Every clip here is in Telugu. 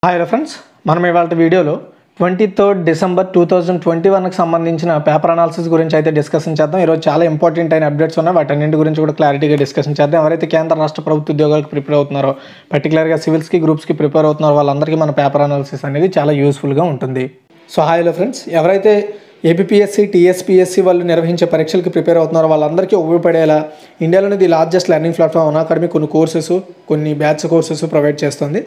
హాయ్ ఫ్రెండ్స్, మనం ఇవాళ వీడియోలో 23 డిసెంబర్ 2021కి సంబంధించిన పేపర్ అనాలిసిస్ గురించి అయితే డిస్కషన్ చేద్దాం. ఈరోజు చాలా ఇంపార్టెంట్ అయిన అప్డేట్స్ ఉన్నాయి, వాటన్నింటి గురించి కూడా క్లారిటీగా డిస్కషన్ చేద్దాం. ఎవరైతే కేంద్ర రాష్ట్ర ప్రభుత్వ ఉద్యోగాలకు ప్రిపేర్ అవుతున్నారో, పర్టికులర్గా సివిల్స్కి గ్రూప్స్కి ప్రిపేర్ అవుతున్నారో వాళ్ళందరికీ మన పేపర్ అనాలిసిస్ అనేది చాలా యూస్ఫుల్గా ఉంటుంది. సో హాయ్లో ఫ్రెండ్స్, ఎవరైతే ఏపీఎస్సీ టీఎస్పీఎస్సీ వాళ్ళు నిర్వహించే పరీక్షలకు ప్రిపేర్ అవుతున్నారో వాళ్ళందరికీ ఉపయోగపడేలా ఇండియాలోని the largest learning platform Unacademy కొన్ని కోర్సెస్, కొన్ని బ్యాచ్ కోర్సెస్ ప్రొవైడ్ చేస్తుంది.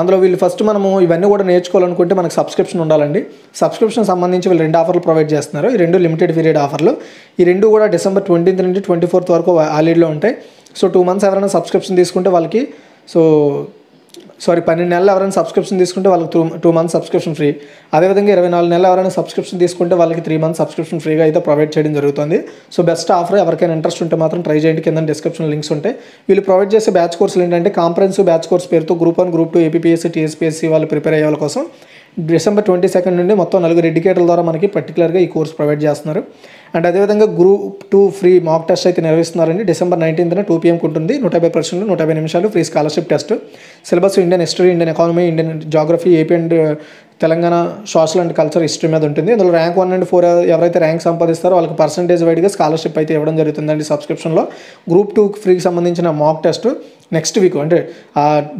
అందులో వీళ్ళు ఫస్ట్ మనము ఇవన్నీ కూడా నేర్చుకోవాలనుకుంటే మనకు సబ్స్క్రిప్షన్ ఉండాలండి. సబ్స్క్రిప్షన్ సంబంధించి వీళ్ళు 2 ఆఫర్లు ప్రొవైడ్ చేస్తున్నారు. ఈ 2 లిమిటెడ్ పీరియడ్ ఆఫర్లు. ఈ 2 కూడా డిసెంబర్ 20 నుండి 24 వరకు వాలిడ్లో ఉంటాయి. సో 2 months ఎవరైనా సబ్స్క్రిప్షన్ తీసుకుంటే వాళ్ళకి 12 నెలలు ఎవరైనా సబ్స్క్రిప్షన్ తీసుకుంటే వాళ్ళకి 2 months సబ్స్క్రిప్షన్ ఫ్రీ. అదేవిధంగా 24 నెలలు ఎవరైనా సబ్స్క్రిప్షన్ తీసుకుంటే వాళ్ళకి 3 months సబ్స్క్రిప్షన్ ఫ్రీగా అయితే ప్రొవైడ్ చేయడం జరుగుతుంది. So best offer. ఎవరికైనా ఇంట్రెస్ట్ ఉంటే మాత్రం ట్రై చేయండి. కింద డిస్క్రిప్షన్ లింక్స్ ఉంటాయి. వీళ్ళు ప్రొవైడ్ చేసే బ్యాచ్ కోర్సులు ఏంటంటే కాంప్రహెన్సివ్ బ్యాచ్ కోర్స్ పేరుతో గ్రూప్ 1, గ్రూప్ 2 ఏపీఎస్సీ టీఎస్పీఎస్సీ వాళ్ళు ప్రిపేర్ అయ్యే వాళ్ళ కోసం డిసెంబర్ 22 నుండి మొత్తం 4 ఎడ్యుకేటర్ల ద్వారా మనకి పర్టికులర్గా ఈ కోర్స్ ప్రొవైడ్ చేస్తున్నారు. అండ్ అదేవిధంగా గ్రూప్ 2 ఫ్రీ మాక్ టెస్ట్ అయితే నిర్వహిస్తున్నారండి. డిసెంబర్ 19న 2 PM ఉంటుంది. 150 ప్రశ్నలు, 150 నిమిషాలు free scholarship test. Syllabus Indian history, Indian economy, Indian geography, AP and Telangana social and culture history మీద ఉంటుంది. అందులో ర్యాంక్ 1 and 4 ఎవరైతే ర్యాంక్ సంపాదిస్తారో వాళ్ళకి పర్సంటేజ్ వైడ్గా స్కాలర్షిప్ అయితే ఇవ్వడం జరుగుతుందండి సబ్స్క్రిప్షన్లో. గ్రూప్ 2 ఫ్రీకి సంబంధించిన మాక్ టెస్ట్ నెక్స్ట్ వీక్ అంటే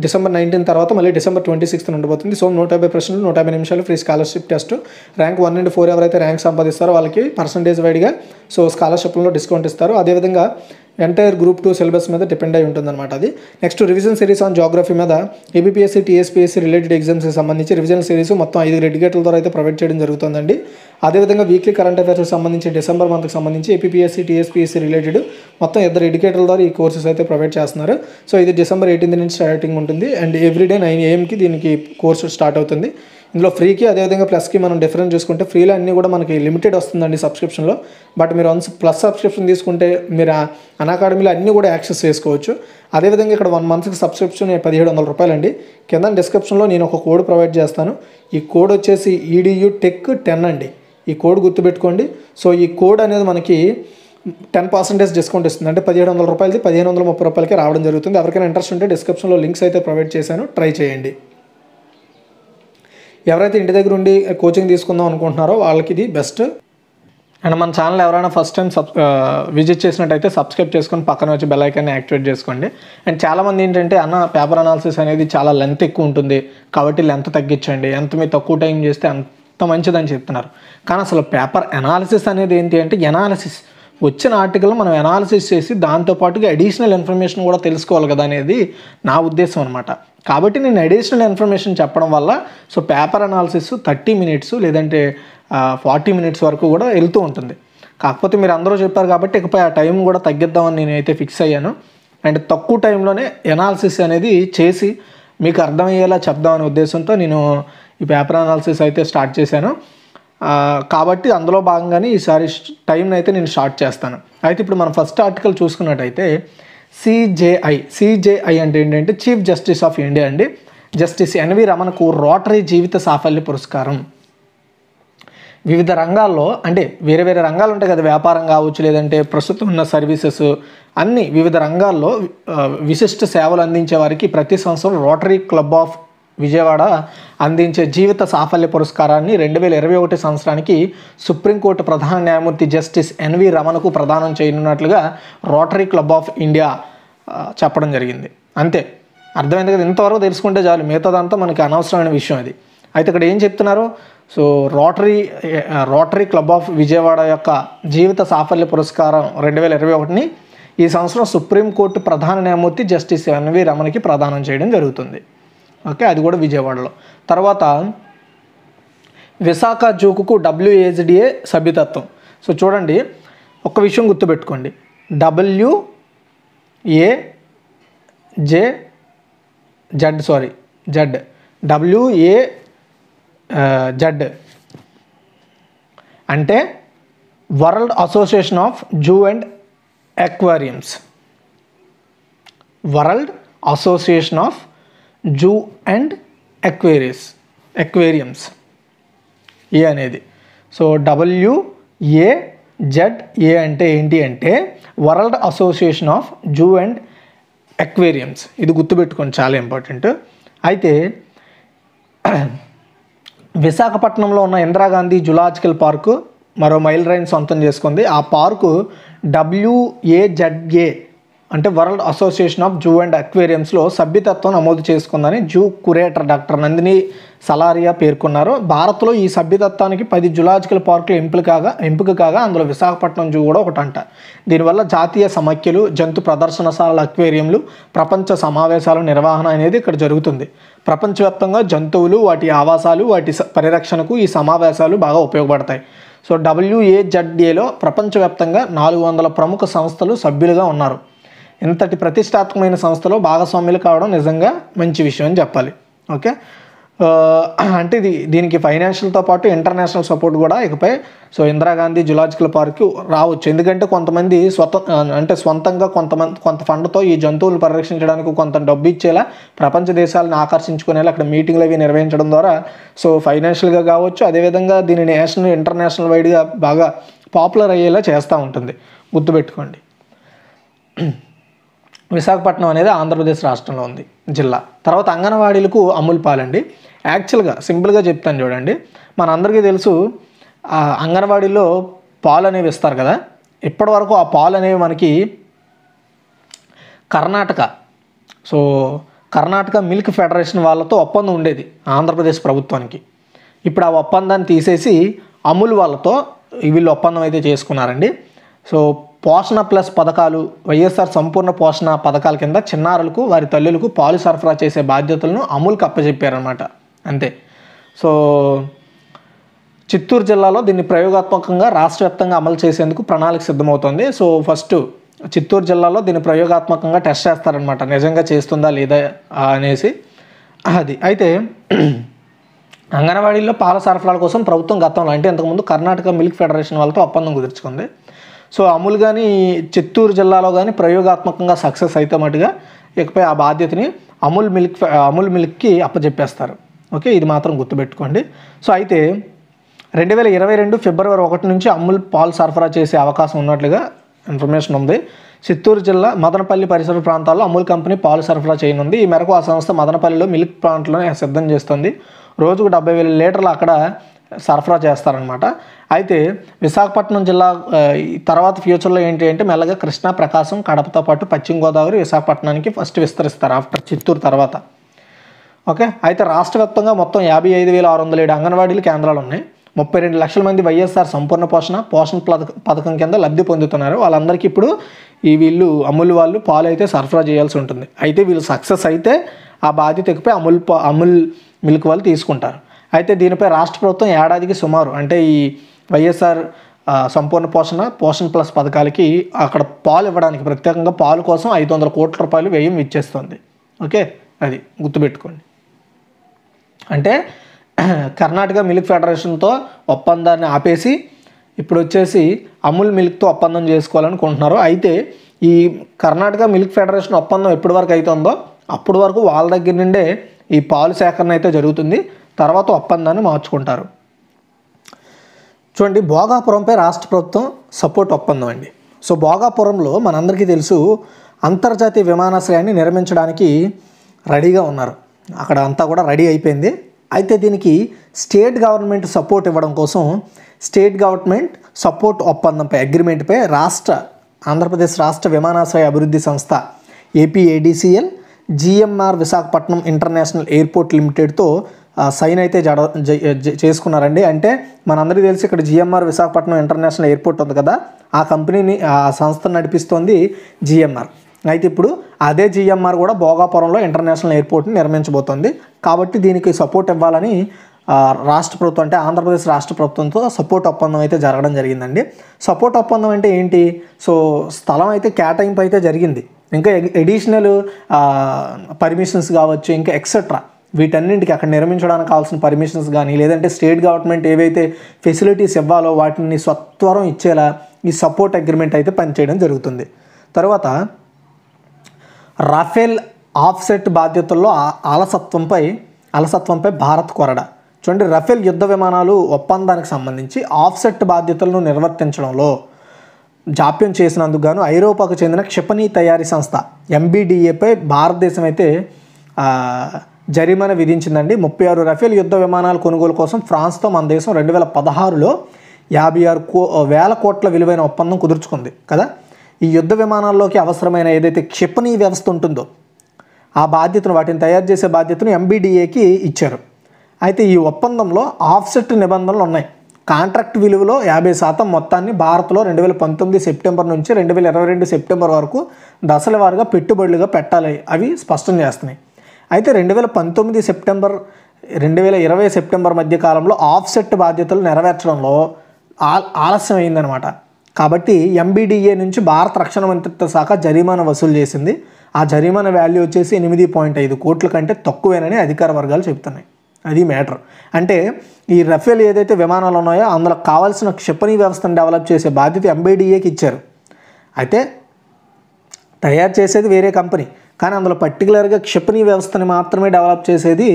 డిసెంబర్ 19 తర్వాత మళ్ళీ డిసెంబర్ 26 ఉండబోతుంది. సో 150 ప్రశ్నలు, 150 నిమిషాలు free scholarship test. Rank 1 and 4 ఎవరైతే ర్యాంక్ సంపాదిస్తారో వాళ్ళకి పర్సంటేజ్ వైడ్గా స్కాలర్షిప్లో డిస్కౌంట్ ఇస్తారు. అదేవిధంగా ఎంటైర్ గ్రూప్ 2 సిలబస్ మీద డిపెండ్ అయి ఉంటుందన్నమాట అది. Next revision series on geography మీద ఏపీఎస్సీ టీఎస్పీఎస్సీ రిలేటెడ్ ఎగ్జామ్స్కి సంబంధించి రివిజన్ సిరీస్ మొత్తం 5 ఎడ్యుకేటర్ల ద్వారా అయితే ప్రొవైడ్ చేయడం జరుగుతుందండి. అదేవిధంగా వీక్లీ కరెంట్ అఫైర్స్కి సంబంధించి డిసెంబర్ మంత్కి సంబంధించి ఏపీఎస్సీ టీఎస్పీఎస్సీ రిలేటెడ్ మొత్తం 2 ఎడ్యుకేటర్ల ద్వారా ఈ కోర్సెస్ అయితే ప్రొవైడ్ చేస్తున్నారు. సో ఇది డిసెంబర్ 18 నుంచి స్టార్టింగ్ ఉంటుంది అండ్ ఎవ్రీడే 9 AM దీనికి కోర్సు స్టార్ట్ అవుతుంది. ఇందులో ఫ్రీకి అదేవిధంగా ప్లస్కి మనం డిఫరెన్స్ చూసుకుంటే ఫ్రీలో అన్నీ కూడా మనకి లిమిటెడ్ వస్తుందండి సబ్స్క్రిప్షన్లో. బట్ మీరు వన్స్ ప్లస్ సబ్స్క్రిప్షన్ తీసుకుంటే మీరు అనాకాడమీలో అన్నీ కూడా యాక్సెస్ చేసుకోవచ్చు. అదేవిధంగా ఇక్కడ 1 monthకి సబ్స్క్రిప్షన్ 1700 రూపాయలండి. కింద డిస్క్రిప్షన్లో నేను ఒక కోడ్ ప్రొవైడ్ చేస్తాను. ఈ కోడ్ వచ్చేసి EDU Tech 10 అండి. ఈ కోడ్ గుర్తుపెట్టుకోండి. సో ఈ కోడ్ అనేది మనకి 10% డిస్కౌంట్ ఇస్తుంది. అంటే 1700 రూపాయలది 1530 రూపాయలకి రావడం జరుగుతుంది. ఎవరికైనా ఇంట్రెస్ట్ ఉంటే డిస్క్రిప్షన్లో లింక్స్ అయితే ప్రొవైడ్ చేశాను, ట్రై చేయండి. ఎవరైతే ఇంటి దగ్గర ఉండి కోచింగ్ తీసుకుందాం అనుకుంటున్నారో వాళ్ళకి ఇది బెస్ట్. అండ్ మన ఛానల్ ఎవరైనా ఫస్ట్ టైం విజిట్ చేసినట్టయితే సబ్స్క్రైబ్ చేసుకొని పక్కన వచ్చి బెల్ ఐకాన్ని యాక్టివేట్ చేసుకోండి. అండ్ చాలామంది ఏంటంటే పేపర్ అనాలిసిస్ అనేది చాలా లెంత్ ఎక్కువ ఉంటుంది కాబట్టి లెంత్ తగ్గించండి, ఎంత మీరు తక్కువ టైం చేస్తే అంత మంచిదని చెప్తున్నారు. కానీ అసలు పేపర్ అనాలిసిస్ అనేది ఏంటి అంటే ఎనాలిసిస్ వచ్చిన ఆర్టికల్ మనం అనాలిసిస్ చేసి దాంతోపాటుగా అడిషనల్ ఇన్ఫర్మేషన్ కూడా తెలుసుకోవాలి కదా అనేది నా ఉద్దేశం అనమాట. కాబట్టి నేను అడిషనల్ ఇన్ఫర్మేషన్ చెప్పడం వల్ల పేపర్ అనాలిసిస్ 30 minutes లేదంటే 40 minutes వరకు కూడా వెళ్తూ ఉంటుంది. కాకపోతే మీరు అందరూ చెప్పారు కాబట్టి ఇకపై ఆ టైం కూడా తగ్గిద్దామని నేనైతే ఫిక్స్ అయ్యాను. అండ్ తక్కువ టైంలోనే అనాలిసిస్ అనేది చేసి మీకు అర్థమయ్యేలా చెప్దామనే ఉద్దేశంతో నేను ఈ పేపర్ అనాలిసిస్ అయితే స్టార్ట్ చేశాను. కాబట్టి అందులో భాగంగానే ఈసారి టైంని అయితే నేను షార్ట్ చేస్తాను. అయితే ఇప్పుడు మనం ఫస్ట్ ఆర్టికల్ చూసుకున్నట్టయితే సిజేఐ అంటే ఏంటంటే చీఫ్ జస్టిస్ ఆఫ్ ఇండియా అండి. జస్టిస్ ఎన్వి రమణకు రోటరీ జీవిత సాఫల్య పురస్కారం. వివిధ రంగాల్లో అంటే వేరే వేరే రంగాలు ఉంటాయి కదా, వ్యాపారం కావచ్చు లేదంటే ప్రస్తుతం ఉన్న సర్వీసెస్ అన్నీ వివిధ రంగాల్లో విశిష్ట సేవలు అందించే వారికి ప్రతి సంవత్సరం రోటరీ క్లబ్ ఆఫ్ విజయవాడ అందించే జీవిత సాఫల్య పురస్కారాన్ని 2021 సంవత్సరానికి సుప్రీంకోర్టు ప్రధాన న్యాయమూర్తి జస్టిస్ ఎన్వి రమణకు ప్రదానం చేయనున్నట్లుగా రోటరీ క్లబ్ ఆఫ్ ఇండియా చెప్పడం జరిగింది. అంతే, అర్థమైంది కదా. ఇంతవరకు తెలుసుకుంటే చాలు, మిగతాదంతా మనకి అనవసరమైన విషయం అది. అయితే ఇక్కడ ఏం చెప్తున్నారు, రోటరీ క్లబ్ ఆఫ్ విజయవాడ యొక్క జీవిత సాఫల్య పురస్కారం 2021ని ఈ సంవత్సరం సుప్రీంకోర్టు ప్రధాన న్యాయమూర్తి జస్టిస్ ఎన్వి రమణకి ప్రదానం చేయడం జరుగుతుంది. ఓకే, అది కూడా విజయవాడలో. తర్వాత విశాఖ జూకు WASDA సభ్యతత్వం. సో చూడండి, ఒక్క విషయం గుర్తుపెట్టుకోండి, WAZ అంటే world association of zoo and aquariums. World association of zoo and aquariums ఏ అనేది. సో WAZA అంటే ఏంటి అంటే world association of zoo and aquariums. ఇది గుర్తుపెట్టుకోండి, చాలా ఇంపార్టెంట్. అయితే విశాఖపట్నంలో ఉన్న ఇందిరాగాంధీ జులాజికల్ పార్కు మరో మైలురాయిని సొంతం చేసుకుంది. ఆ పార్కు WAZA అంటే world association of zoo and అక్వేరియంస్లో సభ్యతత్వం నమోదు చేసుకుందని zoo curator doctor Nandini Salaria పేర్కొన్నారు. భారత్లో ఈ సభ్యతత్వానికి 10 జులాజికల్ పార్కులు ఎంపిక కాగా అందులో విశాఖపట్నం జూ కూడా ఒకటంట. దీనివల్ల జాతీయ సమాఖ్యలు, జంతు ప్రదర్శనశాలల, అక్వేరియంలు, ప్రపంచ సమావేశాల నిర్వహణ అనేది ఇక్కడ జరుగుతుంది. ప్రపంచవ్యాప్తంగా జంతువులు, వాటి ఆవాసాలు, వాటి పరిరక్షణకు ఈ సమావేశాలు బాగా ఉపయోగపడతాయి. సో WAZAలో ప్రపంచవ్యాప్తంగా 400 ప్రముఖ సంస్థలు సభ్యులుగా ఉన్నారు. ఇంతటి ప్రతిష్టాత్మకమైన సంస్థలో భాగస్వాములు కావడం నిజంగా మంచి విషయం అని చెప్పాలి. ఓకే, అంటే దీనికి ఫైనాన్షియల్తో పాటు ఇంటర్నేషనల్ సపోర్ట్ కూడా ఇకపై సో ఇందిరాగాంధీ జులాజికల్ పార్క్ రావచ్చు. ఎందుకంటే కొంతమంది సొంతంగా కొంత ఫండ్తో ఈ జంతువులను పరిరక్షించడానికి కొంత డబ్బు ఇచ్చేలా ప్రపంచ దేశాలను ఆకర్షించుకునేలా అక్కడ మీటింగ్లు అవి నిర్వహించడం ద్వారా సో ఫైనాన్షియల్గా కావచ్చు, అదేవిధంగా దీన్ని ఇంటర్నేషనల్ వైడ్గా బాగా పాపులర్ అయ్యేలా చేస్తూ ఉంటుంది. గుర్తుపెట్టుకోండి. విశాఖపట్నం అనేది ఆంధ్రప్రదేశ్ రాష్ట్రంలో ఉంది జిల్లా. తర్వాత అంగన్వాడీలకు అమూల్ పాలండి. యాక్చువల్గా సింపుల్గా చెప్తాను చూడండి, మనందరికీ తెలుసు అంగన్వాడీలో పాలు అనేవి ఇస్తారు కదా. ఇప్పటివరకు ఆ పాలు అనేవి మనకి కర్ణాటక మిల్క్ ఫెడరేషన్ వాళ్ళతో ఒప్పందం ఉండేది ఆంధ్రప్రదేశ్ ప్రభుత్వానికి. ఇప్పుడు ఆ ఒప్పందాన్ని తీసేసి అమూల్ వాళ్ళతో వీళ్ళు ఒప్పందం అయితే చేసుకున్నారండి. సో పోషణ ప్లస్ పథకాలు, వైఎస్ఆర్ సంపూర్ణ పోషణ పథకాల కింద చిన్నారులకు, వారి తల్లులకు పాలు సరఫరా చేసే బాధ్యతలను అమూల్కి అప్పచెప్పారనమాట. అంతే. సో చిత్తూరు జిల్లాలో దీన్ని ప్రయోగాత్మకంగా రాష్ట్ర వ్యాప్తంగా అమలు చేసేందుకు ప్రణాళిక సిద్ధమవుతుంది. సో ఫస్ట్ చిత్తూరు జిల్లాలో దీన్ని ప్రయోగాత్మకంగా టెస్ట్ చేస్తారనమాట, నిజంగా చేస్తుందా లేదా అనేసి. అది అయితే అంగన్వాడీల్లో పాల సరఫరాల కోసం ప్రభుత్వం గతంలో అంటే ఇంతకుముందు కర్ణాటక మిల్క్ ఫెడరేషన్ వాళ్ళతో ఒప్పందం కుదుర్చుకుంది. సో అమూల్ కానీ చిత్తూరు జిల్లాలో కానీ ప్రయోగాత్మకంగా సక్సెస్ అయితే మటుగా ఇకపై ఆ బాధ్యతని అమూల్ మిల్క్కి అప్పచెప్పేస్తారు. ఓకే, ఇది మాత్రం గుర్తుపెట్టుకోండి. సో అయితే 2022 ఫిబ్రవరి 1 నుంచి అమూల్ పాలు సరఫరా చేసే అవకాశం ఉన్నట్లుగా ఇన్ఫర్మేషన్ ఉంది. చిత్తూరు జిల్లా మదనపల్లి పరిసర ప్రాంతాల్లో అమూల్ కంపెనీ పాలు సరఫరా చేయనుంది. ఈ మేరకు ఆ సంస్థ మదనపల్లిలో మిల్క్ ప్లాంట్లను సిద్ధం చేస్తుంది. రోజుకు 70,000 లీటర్లు అక్కడ సరఫరా చేస్తారనమాట. అయితే విశాఖపట్నం జిల్లా తర్వాత ఫ్యూచర్లో ఏంటి అంటే మెల్లగా కృష్ణా, ప్రకాశం, కడపతో పాటు పశ్చిమ గోదావరి, విశాఖపట్నానికి ఫస్ట్ విస్తరిస్తారు ఆఫ్టర్ చిత్తూరు తర్వాత. ఓకే, అయితే రాష్ట్ర వ్యాప్తంగా మొత్తం 55,607 అంగన్వాడీలు కేంద్రాలు ఉన్నాయి. 32 లక్షల మంది వైఎస్ఆర్ సంపూర్ణ పోషణ పథకం కింద లబ్ధి పొందుతున్నారు. వాళ్ళందరికీ ఇప్పుడు వీళ్ళు అమూల్ వాళ్ళు పాలు అయితే సరఫరా చేయాల్సి ఉంటుంది. అయితే వీళ్ళు సక్సెస్ అయితే ఆ బాధ్యత ఎక్కిపోయి అమూల్ మిల్క్ వాళ్ళు తీసుకుంటారు. అయితే దీనిపై రాష్ట్ర ప్రభుత్వం ఏడాదికి సుమారు అంటే ఈ వైఎస్ఆర్ సంపూర్ణ పోషణ ప్లస్ పథకాలకి అక్కడ పాలు ఇవ్వడానికి ప్రత్యేకంగా పాలు కోసం 500 కోట్ల రూపాయలు వ్యయం ఇచ్చేస్తుంది. ఓకే, అది గుర్తుపెట్టుకోండి. అంటే కర్ణాటక మిల్క్ ఫెడరేషన్తో ఒప్పందాన్ని ఆపేసి ఇప్పుడు వచ్చేసి అమూల్ మిల్క్తో ఒప్పందం చేసుకోవాలనుకుంటున్నారు. అయితే ఈ కర్ణాటక మిల్క్ ఫెడరేషన్ ఒప్పందం ఎప్పటి వరకు అవుతుందో అప్పటి వరకు వాళ్ళ దగ్గర నుండే ఈ పాలు సేకరణ అయితే జరుగుతుంది. తర్వాత ఒప్పందాన్ని మార్చుకుంటారు. చూడండి, భోగాపురంపై రాష్ట్ర ప్రభుత్వం సపోర్ట్ ఒప్పందం అండి. సో భోగాపురంలో మనందరికీ తెలుసు అంతర్జాతీయ విమానాశ్రయాన్ని నిర్మించడానికి రెడీగా ఉన్నారు. అక్కడ అంతా కూడా రెడీ అయిపోయింది. అయితే దీనికి స్టేట్ గవర్నమెంట్ సపోర్ట్ ఇవ్వడం కోసం స్టేట్ గవర్నమెంట్ సపోర్ట్ ఒప్పందంపై అగ్రిమెంట్పై ఆంధ్రప్రదేశ్ రాష్ట్ర విమానాశ్రయ అభివృద్ధి సంస్థ APADCL GMR Visakhapatnam international airport లిమిటెడ్తో సైన్ అయితే చేసుకున్నారండి. అంటే మనందరికీ తెలిసి ఇక్కడ GMR విశాఖపట్నం ఇంటర్నేషనల్ ఎయిర్పోర్ట్ ఉంది కదా, ఆ కంపెనీని ఆ సంస్థను నడిపిస్తోంది GMR. అయితే ఇప్పుడు అదే GMR కూడా భోగాపురంలో ఇంటర్నేషనల్ ఎయిర్పోర్ట్ని నిర్మించబోతోంది. కాబట్టి దీనికి సపోర్ట్ ఇవ్వాలని రాష్ట్ర ప్రభుత్వం అంటే ఆంధ్రప్రదేశ్ రాష్ట్ర ప్రభుత్వంతో సపోర్ట్ ఒప్పందం అయితే జరగడం జరిగిందండి. సపోర్ట్ ఒప్పందం అంటే ఏంటి? సో స్థలం అయితే కేటాయింపు అయితే జరిగింది. ఇంకా ఎడిషనల్ పర్మిషన్స్ కావచ్చు, ఇంకా ఎక్సెట్రా వీటన్నింటికి అక్కడ నిర్మించడానికి కావాల్సిన పర్మిషన్స్ కానీ లేదంటే స్టేట్ గవర్నమెంట్ ఏవైతే ఫెసిలిటీస్ ఇవ్వాలో వాటిని సత్వరం ఇచ్చేలా ఈ సపోర్ట్ అగ్రిమెంట్ అయితే పనిచేయడం జరుగుతుంది. తర్వాత రాఫెల్ ఆఫ్సెట్ బాధ్యతల్లో అలసత్వంపై భారత్ కొరడ. చూడండి, రఫేల్ యుద్ధ విమానాలు ఒప్పందానికి సంబంధించి ఆఫ్సెట్ బాధ్యతలను నిర్వర్తించడంలో జాప్యం చేసినందుకు గాను ఐరోపాకు చెందిన క్షిపణి తయారీ సంస్థ MBDAపై భారతదేశం అయితే జరిమానా విధించిందండి. 36 రఫేల్ యుద్ధ విమానాల కొనుగోలు కోసం ఫ్రాన్స్తో మన దేశం 2016లో 56,000 కోట్ల విలువైన ఒప్పందం కుదుర్చుకుంది కదా. ఈ యుద్ధ విమానాల్లోకి అవసరమైన ఏదైతే క్షిపణి వ్యవస్థ ఉంటుందో ఆ బాధ్యతను, వాటిని తయారు చేసే బాధ్యతను MBDAకి ఇచ్చారు. అయితే ఈ ఒప్పందంలో ఆఫ్సెట్ నిబంధనలు ఉన్నాయి. కాంట్రాక్ట్ విలువలో 50% మొత్తాన్ని భారత్లో 2019 సెప్టెంబర్ నుంచి 2022 సెప్టెంబర్ వరకు దశల వారీగా పెట్టుబడులుగా పెట్టాలి అవి స్పష్టం చేస్తున్నాయి. అయితే 2019 సెప్టెంబర్ 2020 సెప్టెంబర్ మధ్య కాలంలో ఆఫ్సెట్ బాధ్యతలు నెరవేర్చడంలో ఆలస్యం అయిందనమాట. కాబట్టి MBDA నుంచి భారత రక్షణ మంత్రిత్వ శాఖ జరిమానా వసూలు చేసింది. ఆ జరిమానా వాల్యూ వచ్చేసి 8.5 కోట్ల కంటే తక్కువేనని అధికార వర్గాలు చెప్తున్నాయి. అది మ్యాటర్. అంటే ఈ రఫేల్ ఏదైతే విమానాలు ఉన్నాయో అందులో కావాల్సిన క్షిపణి వ్యవస్థను డెవలప్ చేసే బాధ్యత MBDAకి ఇచ్చారు. అయితే తయారు చేసేది వేరే కంపెనీ, కానీ అందులో పర్టికులర్గా క్షిపణి వ్యవస్థని మాత్రమే డెవలప్ చేసేది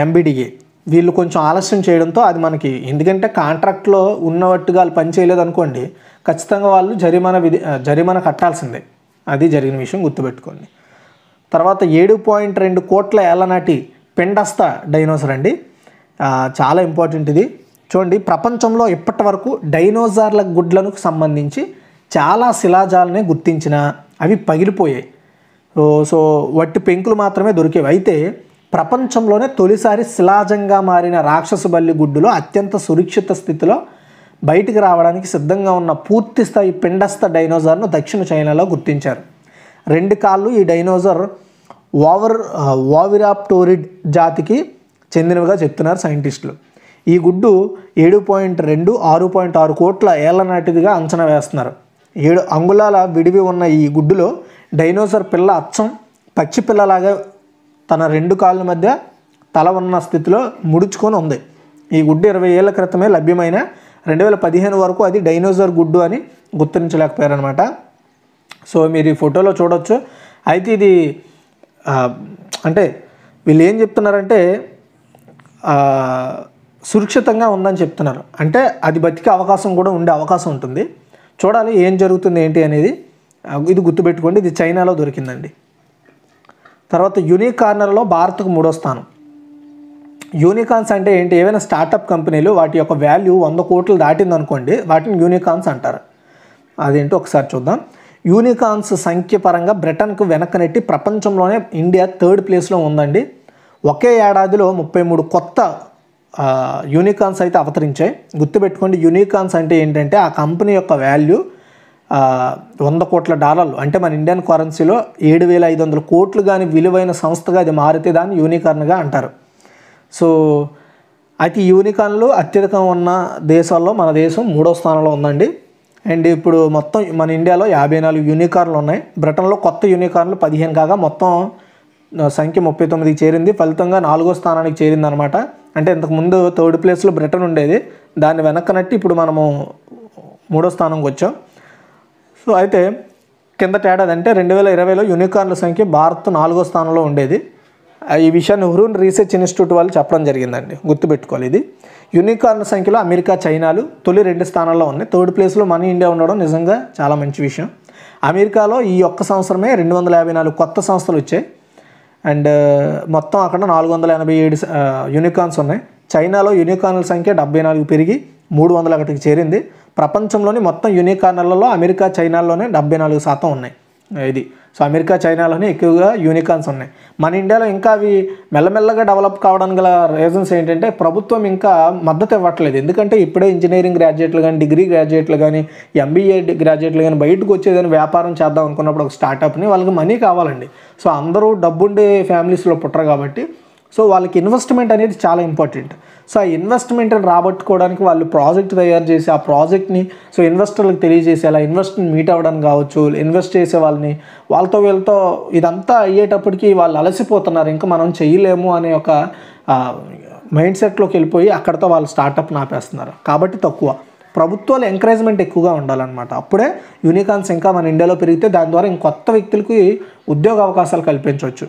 MBDA. వీళ్ళు కొంచెం ఆలస్యం చేయడంతో అది మనకి, ఎందుకంటే కాంట్రాక్ట్లో ఉన్నట్టుగా వాళ్ళు పని చేయలేదు అనుకోండి, ఖచ్చితంగా వాళ్ళు జరిమానా కట్టాల్సిందే. అది జరిగిన విషయం గుర్తుపెట్టుకోండి. తర్వాత 7.2 కోట్ల ఏళ్ల నాటి పిండస్థ డైనోసార్ అండి. చాలా ఇంపార్టెంట్ ఇది. చూడండి, ప్రపంచంలో ఇప్పటి వరకు డైనోసార్ల గుడ్లకు సంబంధించి చాలా శిలాజాలనే గుర్తించిన అవి పగిలిపోయాయి. సో వట్టి పెంకులు మాత్రమే దొరికేవి. అయితే ప్రపంచంలోనే తొలిసారి శిలాజంగా మారిన రాక్షస బల్లి గుడ్డులో అత్యంత సురక్షిత స్థితిలో బయటికి రావడానికి సిద్ధంగా ఉన్న పూర్తి స్థాయి పిండస్థ డైనోసార్ను దక్షిణ చైనాలో గుర్తించారు. 2 కాళ్ళు ఈ డైనోసార్ ఓవిరాప్టోరిడ్ జాతికి చెందినవిగా చెప్తున్నారు సైంటిస్టులు. ఈ గుడ్డు 7.2 6.6 కోట్ల ఏళ్ల నాటిదిగా అంచనా వేస్తున్నారు. 7 అంగుళాల విడివి ఉన్న ఈ గుడ్డులో డైనోసార్ పిల్ల అచ్చం పచ్చి పిల్లలాగా తన 2 కాళ్ళ మధ్య తల ఉన్న స్థితిలో ముడుచుకొని ఉంది. ఈ గుడ్డు 20 ఏళ్ల క్రితమే లభ్యమైన 2015 వరకు అది డైనోసార్ గుడ్డు అని గుర్తించలేకపోయారనమాట. సో మీరు ఈ ఫోటోలో చూడొచ్చు. అయితే ఇది అంటే వీళ్ళు ఏం చెప్తున్నారంటే సురక్షితంగా ఉందని చెప్తున్నారు. అంటే అది బతికే అవకాశం కూడా ఉండే అవకాశం ఉంటుంది. చూడాలి ఏం జరుగుతుంది ఏంటి అనేది. ఇది గుర్తుపెట్టుకోండి, ఇది చైనాలో దొరికిందండి. తర్వాత యూనికార్నర్లో భారత్కు 3వ స్థానం. యూనికార్న్స్ అంటే ఏంటి? ఏవైనా స్టార్టప్ కంపెనీలు వాటి యొక్క వాల్యూ 100 కోట్లు దాటిందనుకోండి, వాటిని యూనికార్న్స్ అంటారు. అదేంటో ఒకసారి చూద్దాం. యూనికార్న్స్ సంఖ్య పరంగా బ్రిటన్కు వెనక్కి నెట్టి ప్రపంచంలోనే ఇండియా 3rd ప్లేస్లో ఉందండి. ఒకే ఏడాదిలో 33 కొత్త యూనికార్న్స్ అయితే అవతరించాయి. గుర్తుపెట్టుకోండి, యూనికార్న్స్ అంటే ఏంటంటే ఆ కంపెనీ యొక్క వాల్యూ $100 కోట్ల, అంటే మన ఇండియన్ కరెన్సీలో 7,500 కోట్లు కానీ విలువైన సంస్థగా అది మారితే దాన్ని యూనికార్న్గా అంటారు. సో అయితే ఈ యూనికార్న్లు అత్యధికం ఉన్న దేశాల్లో మన దేశం 3వ స్థానంలో ఉందండి. అండ్ ఇప్పుడు మొత్తం మన ఇండియాలో 54 యూనికార్న్లు ఉన్నాయి. బ్రిటన్లో కొత్త యూనికార్న్లు 15 కాగా మొత్తం సంఖ్య 39కి చేరింది. ఫలితంగా 4వ స్థానానికి చేరింది అనమాట. అంటే ఇంతకుముందు 3rd ప్లేస్లో బ్రిటన్ ఉండేది, దాన్ని వెనక్కనట్టి ఇప్పుడు మనము 3వ స్థానంకి వచ్చాం. సో అయితే కిందట ఏడాది అంటే 2020లో యూనికార్న్ల సంఖ్య భారత్ 4వ స్థానంలో ఉండేది. ఈ విషయాన్ని హురూన్ రీసెర్చ్ ఇన్స్టిట్యూట్ వాళ్ళు చెప్పడం జరిగిందండి, గుర్తుపెట్టుకోవాలి. ఇది యూనికార్న్ సంఖ్యలో అమెరికా, చైనాలు తొలి 2 స్థానాల్లో ఉన్నాయి. 3rd ప్లేస్లో మన ఇండియా ఉండడం నిజంగా చాలా మంచి విషయం. అమెరికాలో ఈ ఒక్క సంవత్సరమే 254 కొత్త సంస్థలు వచ్చాయి. అండ్ మొత్తం అక్కడ 487 యూనికార్న్స్ ఉన్నాయి. చైనాలో యూనికార్న్ల సంఖ్య 74 పెరిగి 301కి చేరింది. ప్రపంచంలోని మొత్తం యూనికార్న్లలో అమెరికా, చైనాలోనే 74% ఉన్నాయి. ఇది సో అమెరికా, చైనాలోనే ఎక్కువగా యూనికార్న్స్ ఉన్నాయి. మన ఇండియాలో ఇంకా అవి మెల్లమెల్లగా డెవలప్ కావడానికి గల రీజన్స్ ఏంటంటే ప్రభుత్వం ఇంకా మద్దతు ఇవ్వట్లేదు. ఎందుకంటే ఇప్పుడే ఇంజనీరింగ్ గ్రాడ్యుయేట్లు కానీ, డిగ్రీ గ్రాడ్యుయేట్లు కానీ, MBA గ్రాడ్యుయేట్లు కానీ బయటకు వచ్చేదని వ్యాపారం చేద్దాం అనుకున్నప్పుడు ఒక స్టార్టప్ని వాళ్ళకి మనీ కావాలండి. సో అందరూ డబ్బుండే ఫ్యామిలీస్లో పుట్టరు కాబట్టి సో వాళ్ళకి ఇన్వెస్ట్మెంట్ అనేది చాలా ఇంపార్టెంట్. సో ఆ ఇన్వెస్ట్మెంట్ని రాబట్టుకోవడానికి వాళ్ళు ప్రాజెక్ట్ తయారు చేసి ఆ ప్రాజెక్ట్ని సో ఇన్వెస్టర్లకు తెలియజేసి అలా ఇన్వెస్ట్ని మీట్ అవ్వడానికి కావచ్చు, ఇన్వెస్ట్ చేసే వాళ్ళని వీళ్ళతో ఇదంతా అయ్యేటప్పటికి వాళ్ళు అలసిపోతున్నారు, ఇంకా మనం చేయలేము అనే ఒక మైండ్ సెట్లోకి వెళ్ళిపోయి అక్కడితో వాళ్ళు స్టార్టప్ని ఆపేస్తున్నారు. కాబట్టి తక్కువ ప్రభుత్వాలు ఎంకరేజ్మెంట్ ఎక్కువగా ఉండాలన్నమాట. అప్పుడే యూనికార్న్స్ ఇంకా మన ఇండియాలో పెరిగితే దాని ద్వారా ఇంకొత్త వ్యక్తులకి ఉద్యోగ అవకాశాలు కల్పించవచ్చు.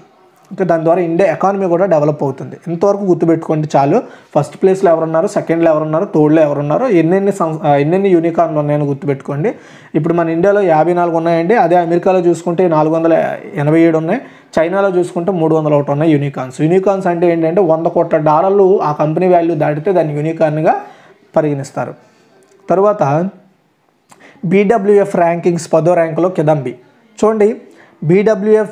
ఇంకా దాని ద్వారా ఇండియా ఎకానమీ కూడా డెవలప్ అవుతుంది. ఇంతవరకు గుర్తుపెట్టుకోండి చాలు. ఫస్ట్ ప్లేస్లో ఎవరున్నారు, సెకండ్లో ఎవరున్నారు, థర్డ్లో ఎవరున్నారు, ఎన్నెన్ని యూనికార్న్లు ఉన్నాయని గుర్తుపెట్టుకోండి. ఇప్పుడు మన ఇండియాలో 54 ఉన్నాయండి. అదే అమెరికాలో చూసుకుంటే 487 ఉన్నాయి. చైనాలో చూసుకుంటే 301 ఉన్నాయి యూనికార్న్స్. యూనికార్న్స్ అంటే ఏంటంటే $100 కోట్ల ఆ కంపెనీ వాల్యూ దాటితే దాన్ని యూనికార్న్గా పరిగణిస్తారు. తర్వాత BWF ర్యాంకింగ్స్ 10వ ర్యాంకులో కిదాంబి. చూడండి, BWF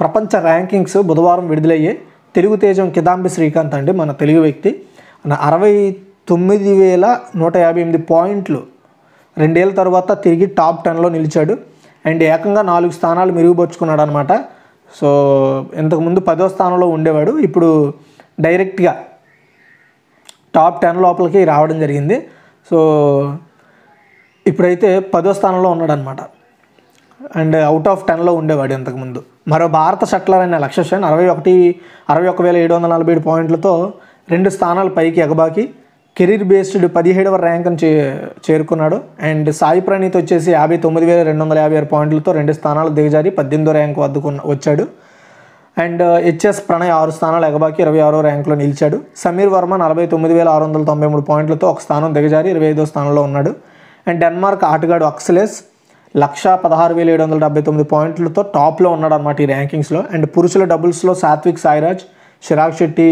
ప్రపంచ ర్యాంకింగ్స్ బుధవారం విడుదలయ్యాయి. తెలుగు తేజం కిదాంబి శ్రీకాంత్ అండి, మన తెలుగు వ్యక్తి. 69,158 పాయింట్లు 2 ఏళ్ళ తర్వాత తిరిగి టాప్ 10లో నిలిచాడు. అండ్ ఏకంగా 4 స్థానాలు మెరుగుపరుచుకున్నాడు అనమాట. సో ఇంతకుముందు 10వ స్థానంలో ఉండేవాడు, ఇప్పుడు డైరెక్ట్గా టాప్ 10 లోపలికి రావడం జరిగింది. సో ఇప్పుడైతే 10వ స్థానంలో ఉన్నాడనమాట. అండ్ అవుట్ ఆఫ్ 10లో ఉండేవాడు ఇంతకుముందు. మరో భారత షట్లర్ అయిన లక్ష్య సేన్ 61,747 పాయింట్లతో 2 స్థానాలు పైకి ఎగబాకి కెరీర్ బేస్డ్ 17వ ర్యాంక్ని చేరుకున్నాడు. అండ్ సాయి ప్రణీత్ వచ్చేసి 59,256 పాయింట్లతో 2 స్థానాలు దిగజారి 18వ ర్యాంక్ వద్దకు వచ్చాడు. అండ్ HS ప్రణయ్ 6 స్థానాలు ఎగబాకి 26వ ర్యాంకులో నిలిచాడు. సమీర్ వర్మ 49,693 పాయింట్లతో 1 స్థానం దిగజారి 25వ స్థానంలో ఉన్నాడు. అండ్ డెన్మార్క్ ఆటగాడు అక్సెలెస్ 116,779 పాయింట్లతో టాప్లో ఉన్నాడు అనమాట ఈ ర్యాంకింగ్స్లో. అండ్ పురుషుల డబుల్స్లో సాత్విక్ సాయిరాజ్, చిరాగ్ శెట్టి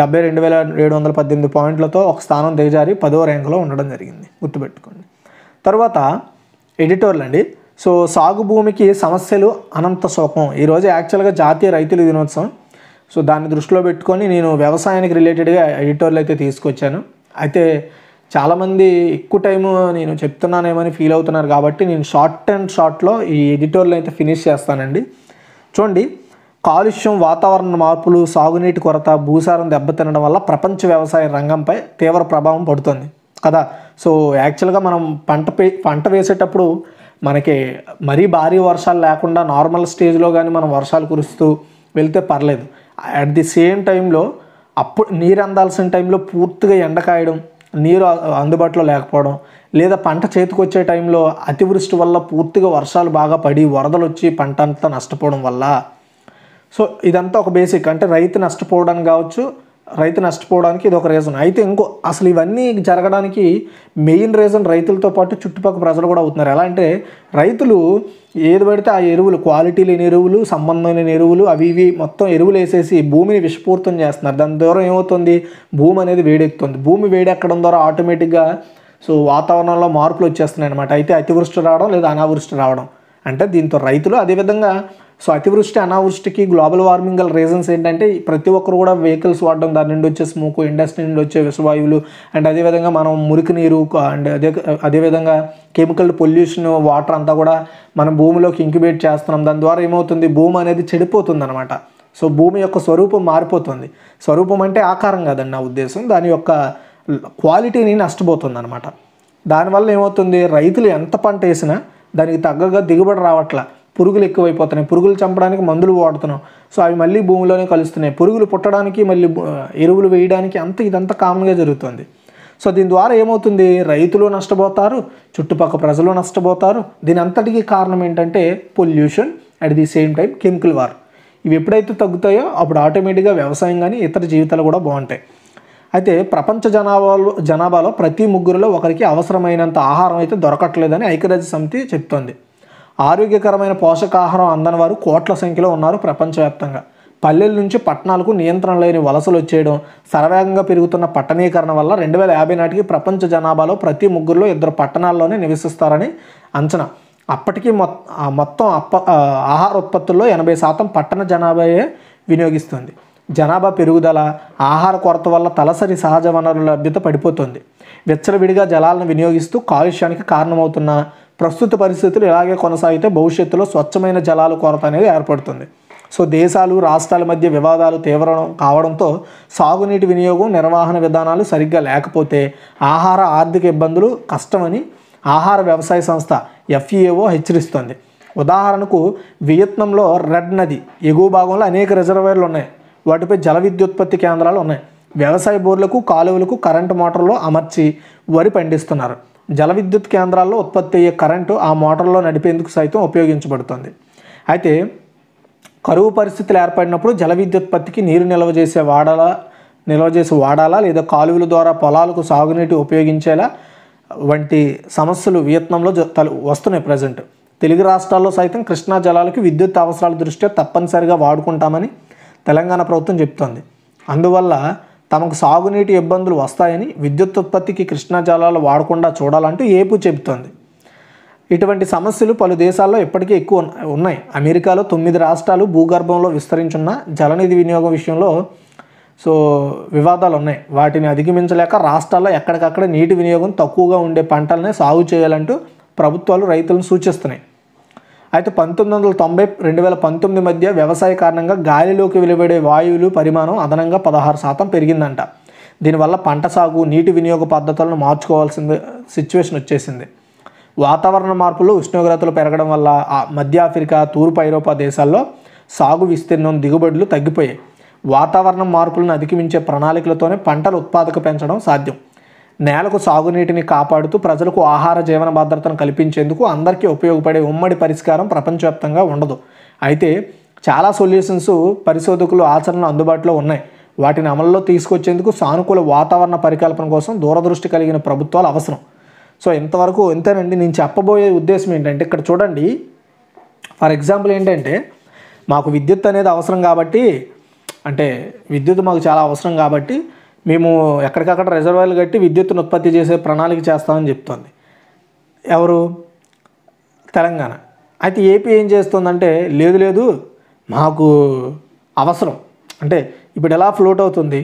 72,718 పాయింట్లతో 1 స్థానం దిగజారి 10వ ర్యాంకులో ఉండడం జరిగింది, గుర్తుపెట్టుకోండి. తర్వాత ఎడిటోర్లు అండి. సో సాగు భూమికి సమస్యలు అనంత శోకం. ఈరోజు యాక్చువల్గా జాతీయ రైతుల దినోత్సవం. సో దాన్ని దృష్టిలో పెట్టుకొని నేను వ్యవసాయానికి రిలేటెడ్గా ఎడిటోర్లు అయితే తీసుకొచ్చాను. అయితే చాలామంది ఎక్కువ టైము నేను చెప్తున్నానేమని ఫీల్ అవుతున్నారు కాబట్టి నేను షార్ట్లో ఈ ఎడిటోర్లు అయితే ఫినిష్ చేస్తానండి. చూడండి, కాలుష్యం, వాతావరణ మార్పులు, సాగునీటి కొరత, భూసారం దెబ్బతినడం వల్ల ప్రపంచ వ్యవసాయ రంగంపై తీవ్ర ప్రభావం పడుతుంది కదా. సో యాక్చువల్గా మనం పంట వేసేటప్పుడు మనకి మరీ భారీ వర్షాలు లేకుండా నార్మల్ స్టేజ్లో కానీ మనం వర్షాలు కురుస్తూ వెళ్తే పర్లేదు. అట్ ది సేమ్ టైంలో అప్పుడు నీరు అందాల్సిన టైంలో పూర్తిగా ఎండ కాయడం, నీరు అందుబాటులో లేకపోవడం, లేదా పంట చేతికొచ్చే టైంలో అతివృష్టి వల్ల పూర్తిగా వర్షాలు బాగా పడి వరదలు వచ్చి పంట అంతా నష్టపోవడం వల్ల. సో ఇదంతా ఒక బేసిక్, అంటే రైతు నష్టపోవడానికి కావచ్చు, రైతు నష్టపోవడానికి ఇది ఒక రీజన్. అయితే అసలు ఇవన్నీ జరగడానికి మెయిన్ రీజన్ రైతులతో పాటు చుట్టుపక్కల ప్రజలు కూడా అవుతున్నారు. ఎలా అంటే రైతులు ఏది పడితే ఆ ఎరువులు, క్వాలిటీ లేని ఎరువులు, సంబంధం లేని ఎరువులు, అవి మొత్తం ఎరువులు వేసేసి భూమిని విషపూరితం చేస్తున్నారు. దాని ద్వారా ఏమవుతుంది, భూమి అనేది వేడెక్కుతుంది. భూమి వేడెక్కడం ద్వారా ఆటోమేటిక్గా సో వాతావరణంలో మార్పులు వచ్చేస్తున్నాయి అనమాట. అయితే అతివృష్టి రావడం లేదా అనావృష్టి రావడం, అంటే దీంతో రైతులు అదేవిధంగా సో అతివృష్టి అనావృష్టికి గ్లోబల్ వార్మింగ్ గల రీజన్స్ ఏంటంటే ప్రతి ఒక్కరు కూడా వెహికల్స్ వాడడం, దాని నుండి వచ్చే స్మోక్, ఇండస్ట్రీ నుండి వచ్చే విషవాయువులు, అండ్ అదేవిధంగా మనం మురికి నీరు, అండ్ అదేవిధంగా కెమికల్ పొల్యూషన్, వాటర్ అంతా కూడా మనం భూమిలోకి ఇంక్యుబేట్ చేస్తున్నాం. దాని ద్వారా ఏమవుతుంది, భూమి అనేది చెడిపోతుంది అనమాట. సో భూమి యొక్క స్వరూపం మారిపోతుంది. స్వరూపం అంటే ఆకారం కాదండి నా ఉద్దేశం, దాని యొక్క క్వాలిటీని నష్టపోతుంది అనమాట. దానివల్ల ఏమవుతుంది, రైతులు ఎంత పంట వేసినా దానికి తగ్గగా దిగుబడి రావట్లా, పురుగులు ఎక్కువైపోతున్నాయి. పురుగులు చంపడానికి మందులు వాడుతున్నాం, సో అవి మళ్ళీ భూమిలోనే కలుస్తున్నాయి. పురుగులు పుట్టడానికి మళ్ళీ ఎరువులు వేయడానికి ఇదంతా కామన్గా జరుగుతుంది. సో దీని ద్వారా ఏమవుతుంది, రైతులు నష్టపోతారు, చుట్టుపక్కల ప్రజలు నష్టపోతారు. దీని అంతటికీ కారణం ఏంటంటే pollution, at the same time chemical war. ఇవి ఎప్పుడైతే తగ్గుతాయో అప్పుడు ఆటోమేటిక్గా వ్యవసాయం కానీ ఇతర జీవితాలు కూడా బాగుంటాయి. అయితే ప్రపంచ జనాభాలో ప్రతి 3 ఒకరికి అవసరమైనంత ఆహారం అయితే దొరకట్లేదని ఐక్యరాజ్య సమితి చెప్తోంది. ఆరోగ్యకరమైన పోషకాహారం అందని వారు కోట్ల సంఖ్యలో ఉన్నారు ప్రపంచవ్యాప్తంగా. పల్లెల నుంచి పట్టణాలకు నియంత్రణ లేని వలసలు వచ్చేయడం, శరవేగంగా పెరుగుతున్న పట్టణీకరణ వల్ల 2050 నాటికి ప్రపంచ జనాభాలో ప్రతి 3 2 పట్టణాల్లోనే నివసిస్తారని అంచనా. అప్పటికి మొత్తం ఆహార ఉత్పత్తుల్లో 80% పట్టణ జనాభాయే వినియోగిస్తుంది. జనాభా పెరుగుదల, ఆహార కొరత వల్ల తలసరి సహజ వనరుల లభ్యత పడిపోతుంది. వెచ్చలవిడిగా జలాలను వినియోగిస్తూ కాలుష్యానికి కారణమవుతున్న ప్రస్తుత పరిస్థితులు ఇలాగే కొనసాగితే భవిష్యత్తులో స్వచ్ఛమైన జలాల కొరత అనేది ఏర్పడుతుంది. సో దేశాలు, రాష్ట్రాల మధ్య వివాదాలు తీవ్రం కావడంతో సాగునీటి వినియోగం, నిర్వహణ విధానాలు సరిగ్గా లేకపోతే ఆహార ఆర్థిక ఇబ్బందులు కష్టమని ఆహార వ్యవసాయ సంస్థ FAO హెచ్చరిస్తోంది. ఉదాహరణకు వియత్నంలో రెడ్ నది ఎగువ భాగంలో అనేక రిజర్వాయర్లు ఉన్నాయి. వాటిపై జల విద్యుత్పత్తి కేంద్రాలు ఉన్నాయి. వ్యవసాయ బోర్లకు, కాలువలకు కరెంటు మోటార్లు అమర్చి వరి పండిస్తున్నారు. జల విద్యుత్ కేంద్రాల్లో ఉత్పత్తి అయ్యే కరెంటు ఆ మోటార్లో నడిపేందుకు సైతం ఉపయోగించబడుతుంది. అయితే కరువు పరిస్థితులు ఏర్పడినప్పుడు జల విద్యుత్పత్తికి నీరు నిల్వ చేసి వాడాలా లేదా కాలువల ద్వారా పొలాలకు సాగునీటి ఉపయోగించేలా వంటి సమస్యలు వియత్నాంలో వస్తున్నాయి ప్రజెంట్. తెలుగు రాష్ట్రాల్లో సైతం కృష్ణా జలాలకు విద్యుత్ అవసరాల దృష్ట్యా తప్పనిసరిగా వాడుకుంటామని తెలంగాణ ప్రభుత్వం చెప్తోంది. అందువల్ల తమకు సాగునీటి ఇబ్బందులు వస్తాయని విద్యుత్ ఉత్పత్తికి కృష్ణా జలాలు వాడకుండా చూడాలంటూ ఏపీ చెబుతోంది. ఇటువంటి సమస్యలు పలు దేశాల్లో ఇప్పటికీ ఎక్కువ ఉన్నాయి. అమెరికాలో 9 రాష్ట్రాలు భూగర్భంలో విస్తరించున్న జలనిధి వినియోగం విషయంలో వివాదాలు ఉన్నాయి. వాటిని అధిగమించలేక రాష్ట్రాల్లో ఎక్కడికక్కడ నీటి వినియోగం తక్కువగా ఉండే పంటలనే సాగు చేయాలంటూ ప్రభుత్వాలు రైతులను సూచిస్తున్నాయి. అయితే 1990-2019 మధ్య వ్యవసాయ కారణంగా గాలిలోకి వెలువడే వాయువులు పరిమాణం అదనంగా 16% పెరిగిందంట. దీనివల్ల పంట సాగు, నీటి వినియోగ పద్ధతులను మార్చుకోవాల్సిన సిచ్యువేషన్ వచ్చేసింది. వాతావరణ మార్పులు, ఉష్ణోగ్రతలు పెరగడం వల్ల మధ్య ఆఫ్రికా, తూర్పు ఐరోపా దేశాల్లో సాగు విస్తీర్ణం, దిగుబడులు తగ్గిపోయాయి. వాతావరణ మార్పులను అధిగమించే ప్రణాళికలతోనే పంటల ఉత్పాదక పెంచడం సాధ్యం. నేలకు సాగునీటిని కాపాడుతూ ప్రజలకు ఆహార జీవన భద్రతను కల్పించేందుకు అందరికీ ఉపయోగపడే ఉమ్మడి పరిష్కారం ప్రపంచవ్యాప్తంగా ఉండదు. అయితే చాలా సొల్యూషన్స్ పరిశోధకులు ఆచరణలో అందుబాటులో ఉన్నాయి. వాటిని అమల్లో తీసుకొచ్చేందుకు సానుకూల వాతావరణ పరికల్పన కోసం దూరదృష్టి కలిగిన ప్రభుత్వాలు అవసరం. ఇంతవరకు ఇంతేనండి. నేను చెప్పబోయే ఉద్దేశం ఏంటంటే, ఇక్కడ చూడండి, ఫర్ ఎగ్జాంపుల్ ఏంటంటే, మాకు విద్యుత్ అనేది అవసరం కాబట్టి, అంటే విద్యుత్ మాకు చాలా అవసరం కాబట్టి మేము ఎక్కడికక్కడ రిజర్వాయర్లు కట్టి విద్యుత్తును ఉత్పత్తి చేసే ప్రణాళిక చేస్తామని చెప్తోంది ఎవరు? తెలంగాణ. అయితే ఏపీ ఏం చేస్తుందంటే, లేదు మాకు అవసరం, అంటే ఇప్పుడు ఎలా ఫ్లోట్ అవుతుంది,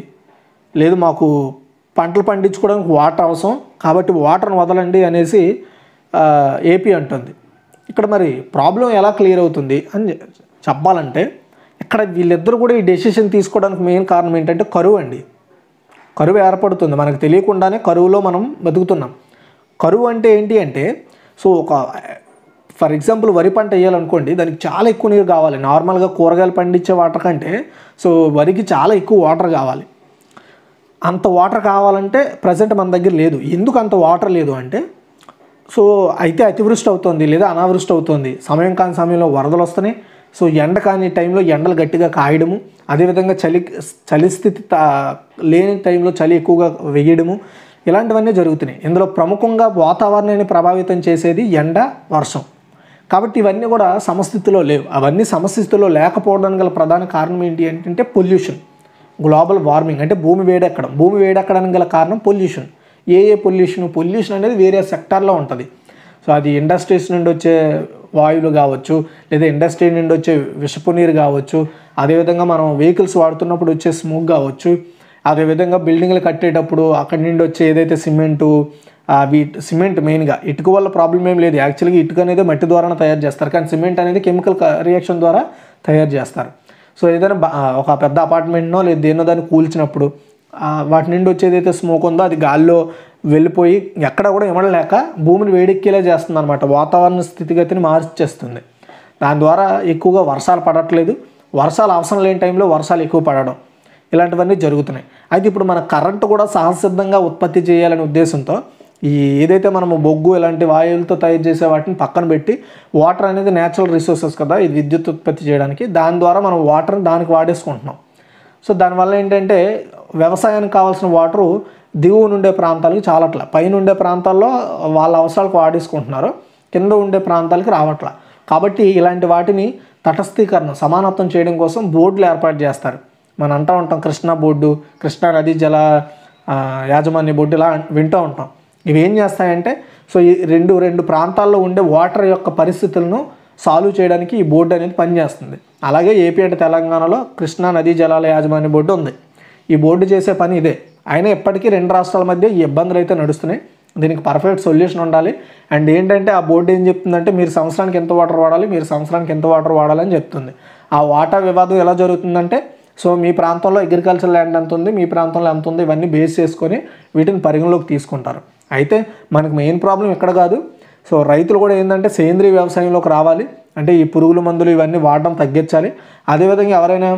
లేదు మాకు పంటలు పండించుకోవడానికి వాటర్ అవసరం కాబట్టి వాటర్ని వదలండి అనేసి ఏపీ అంటుంది. ఇక్కడ మరి ప్రాబ్లం ఎలా క్లియర్ అవుతుంది అని చెప్పాలంటే, ఇక్కడ వీళ్ళిద్దరూ కూడా ఈ డెసిషన్ తీసుకోవడానికి మెయిన్ కారణం ఏంటంటే కరువు అండి. కరువు ఏర్పడుతుంది, మనకు తెలియకుండానే కరువులో మనం బతుకుతున్నాం. కరువు అంటే ఏంటి అంటే, ఫర్ ఎగ్జాంపుల్ వరి పంట వేయాలనుకోండి, దానికి చాలా ఎక్కువ నీరు కావాలి. నార్మల్గా కూరగాయలు పండించే వాటర్ కంటే వరికి చాలా ఎక్కువ వాటర్ కావాలి. అంత వాటర్ కావాలంటే ప్రజెంట్ మన దగ్గర లేదు. ఎందుకు అంత వాటర్ లేదు అంటే, అయితే అతివృష్టి అవుతుంది లేదా అనావృష్టి అవుతుంది, సమయం కాని సమయంలో వరదలు వస్తున్నాయి. ఎండ కాని టైంలో ఎండలు గట్టిగా కాయడము, అదేవిధంగా చలి స్థితి లేని టైంలో చలి ఎక్కువగా వేయడము, ఇలాంటివన్నీ జరుగుతున్నాయి. ఇందులో ప్రముఖంగా వాతావరణాన్ని ప్రభావితం చేసేది ఎండ, వర్షం. కాబట్టి ఇవన్నీ కూడా సమస్థితిలో లేవు. అవన్నీ సమస్థితిలో లేకపోవడానికి గల ప్రధాన కారణం ఏంటి అంటే పొల్యూషన్, గ్లోబల్ వార్మింగ్, అంటే భూమి వేడెక్కడం. భూమి వేడెక్కడానికి గల కారణం పొల్యూషన్. పొల్యూషన్ అనేది వేరే సెక్టార్లో ఉంటుంది. అది ఇండస్ట్రీస్ నుండి వచ్చే వాయువులు కావచ్చు, లేదా ఇండస్ట్రీ నుండి వచ్చే విషపు నీరు కావచ్చు, అదేవిధంగా మనం వెహికల్స్ వాడుతున్నప్పుడు వచ్చే స్మోక్ కావచ్చు, అదేవిధంగా బిల్డింగ్లు కట్టేటప్పుడు అక్కడి నుండి వచ్చే ఏదైతే సిమెంట్ మెయిన్గా ఇటుక వల్ల ప్రాబ్లం ఏం లేదు. యాక్చువల్గా ఇటుక అనేది మట్టి ద్వారానే తయారు చేస్తారు, కానీ సిమెంట్ అనేది కెమికల్ రియాక్షన్ ద్వారా తయారు చేస్తారు. ఏదైనా ఒక పెద్ద అపార్ట్మెంట్నో లేదా దేన్నో దాన్ని కూల్చినప్పుడు వాటి నుండి వచ్చేదైతే స్మోక్ ఉందో అది గాల్లో వెళ్ళిపోయి ఎక్కడ కూడా ఇమడలేక భూమిని వేడెక్కేలా చేస్తుంది అనమాట. వాతావరణ స్థితిగతిని మార్చేస్తుంది. దాని ద్వారా ఎక్కువగా వర్షాలు పడట్లేదు, వర్షాలు అవసరం లేని టైంలో వర్షాలు ఎక్కువ పడడం, ఇలాంటివన్నీ జరుగుతున్నాయి. అయితే ఇప్పుడు మన కరెంటు కూడా సహజసిద్ధంగా ఉత్పత్తి చేయాలనే ఉద్దేశంతో ఏదైతే మనము బొగ్గు ఇలాంటి వాయువులతో తయారు చేసే వాటిని పక్కన పెట్టి, వాటర్ అనేది న్యాచురల్ రిసోర్సెస్ కదా, ఇది విద్యుత్ ఉత్పత్తి చేయడానికి, దాని ద్వారా మనం వాటర్ని దానికి వాడేసుకుంటున్నాం. దానివల్ల ఏంటంటే వ్యవసాయానికి కావాల్సిన వాటరు దిగువన ఉండే ప్రాంతాలకు చాలట్ల, పైన ఉండే ప్రాంతాల్లో వాళ్ళ అవసరాలకు వాడేసుకుంటున్నారు, కింద ఉండే ప్రాంతాలకు రావట్ల. కాబట్టి ఇలాంటి వాటిని తటస్థీకరణ, సమానత్వం చేయడం కోసం బోర్డులు ఏర్పాటు చేస్తారు. మనం అంటూ ఉంటాం కృష్ణా బోర్డు, కృష్ణా నదీ జల యాజమాన్య బోర్డు, ఇలా వింటూ ఉంటాం. ఇవి ఏం చేస్తాయంటే ఈ రెండు ప్రాంతాల్లో ఉండే వాటర్ యొక్క పరిస్థితులను సాల్వ్ చేయడానికి ఈ బోర్డు అనేది పనిచేస్తుంది. అలాగే ఏపీ అంటే తెలంగాణలో కృష్ణా నదీ జలాల యాజమాన్య బోర్డు ఉంది. ఈ బోర్డు చేసే పని ఇదే. అయినా ఇప్పటికీ 2 రాష్ట్రాల మధ్య ఈ ఇబ్బందులు అయితే నడుస్తున్నాయి. దీనికి పర్ఫెక్ట్ సొల్యూషన్ ఉండాలి. అండ్ ఏంటంటే ఆ బోర్డు ఏం చెప్తుందంటే, మీరు సంవత్సరానికి ఎంత వాటర్ వాడాలి, మీరు సంవత్సరానికి ఎంత వాటర్ వాడాలని చెప్తుంది. ఆ వాటర్ వివాదం ఎలా జరుగుతుందంటే, మీ ప్రాంతంలో అగ్రికల్చర్ ల్యాండ్ ఎంత ఉంది, మీ ప్రాంతంలో ఎంత ఉంది, ఇవన్నీ బేస్ చేసుకొని వీటిని పరిగణలోకి తీసుకుంటారు. అయితే మనకు మెయిన్ ప్రాబ్లం ఇక్కడ కాదు. రైతులు కూడా ఏంటంటే సేంద్రీయ వ్యవసాయంలోకి రావాలి, అంటే ఈ పురుగుల మందులు ఇవన్నీ వాడడం తగ్గించాలి. అదేవిధంగా ఎవరైనా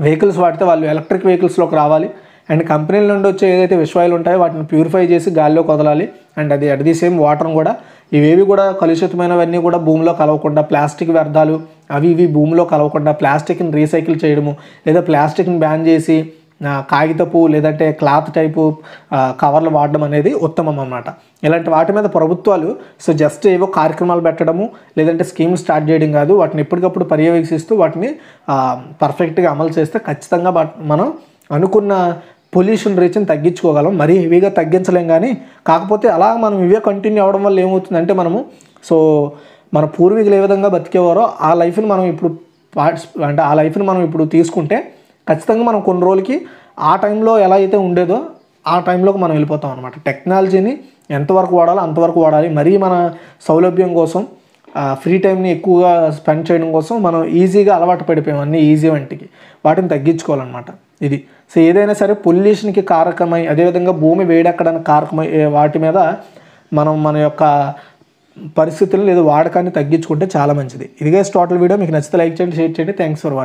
వెహికల్స్ వాడితే వాళ్ళు ఎలక్ట్రిక్ వెహికల్స్లోకి రావాలి. అండ్ కంపెనీల నుండి వచ్చే ఏదైతే విషవాయువులు ఉంటాయో వాటిని ప్యూరిఫై చేసి గాల్లోకి వదలాలి. అండ్ అది అట్ ది సేమ్ వాటర్ని కూడా ఇవేవి కూడా కలుషితమైనవన్నీ కూడా భూమిలో కలవకుండా, ప్లాస్టిక్ వ్యర్థాలు అవి ఇవి భూమిలో కలవకుండా ప్లాస్టిక్ని రీసైకిల్ చేయడము, లేదా ప్లాస్టిక్ని బ్యాన్ చేసి కాగితపు లేదంటే క్లాత్ టైపు కవర్లు వాడడం అనేది ఉత్తమం అన్నమాట. ఇలాంటి వాటి మీద ప్రభుత్వాలు జస్ట్ ఏవో కార్యక్రమాలు పెట్టడము లేదంటే స్కీమ్ స్టార్ట్ చేయడం కాదు, వాటిని ఎప్పటికప్పుడు పర్యవేక్షిస్తూ వాటిని పర్ఫెక్ట్గా అమలు చేస్తే ఖచ్చితంగా మనం అనుకున్న పొల్యూషన్ రీచ్ని తగ్గించుకోగలం. మరీ హెవీగా తగ్గించలేం కానీ, కాకపోతే అలా మనం ఇవే కంటిన్యూ అవ్వడం వల్ల ఏమవుతుందంటే మన పూర్వీకులు ఏ విధంగా బతికేవారో ఆ లైఫ్ని మనం ఇప్పుడు తీసుకుంటే ఖచ్చితంగా మనం కొన్ని రోజులకి ఆ టైంలో ఎలా అయితే ఉండేదో ఆ టైంలోకి మనం వెళ్ళిపోతాం అనమాట. టెక్నాలజీని ఎంతవరకు వాడాలో అంతవరకు వాడాలి. మరీ మన సౌలభ్యం కోసం ఫ్రీ టైంని ఎక్కువగా స్పెండ్ చేయడం కోసం మనం ఈజీగా అలవాటు పడిపోయాం అన్నీ ఈజీ వంటికి, వాటిని తగ్గించుకోవాలన్నమాట. ఇది ఏదైనా సరే పొల్యూషన్కి కారకమై, అదేవిధంగా భూమి వేడెక్కడానికి కారకమై వాటి మీద మనం మన యొక్క పరిస్థితులు లేదా వాడకాన్ని తగ్గించుకుంటే చాలా మంచిది. ఇదిగే టోటల్ వీడియో. మీకు నచ్చితే లైక్ చేయండి, షేర్ చేయండి. Thanks for watching.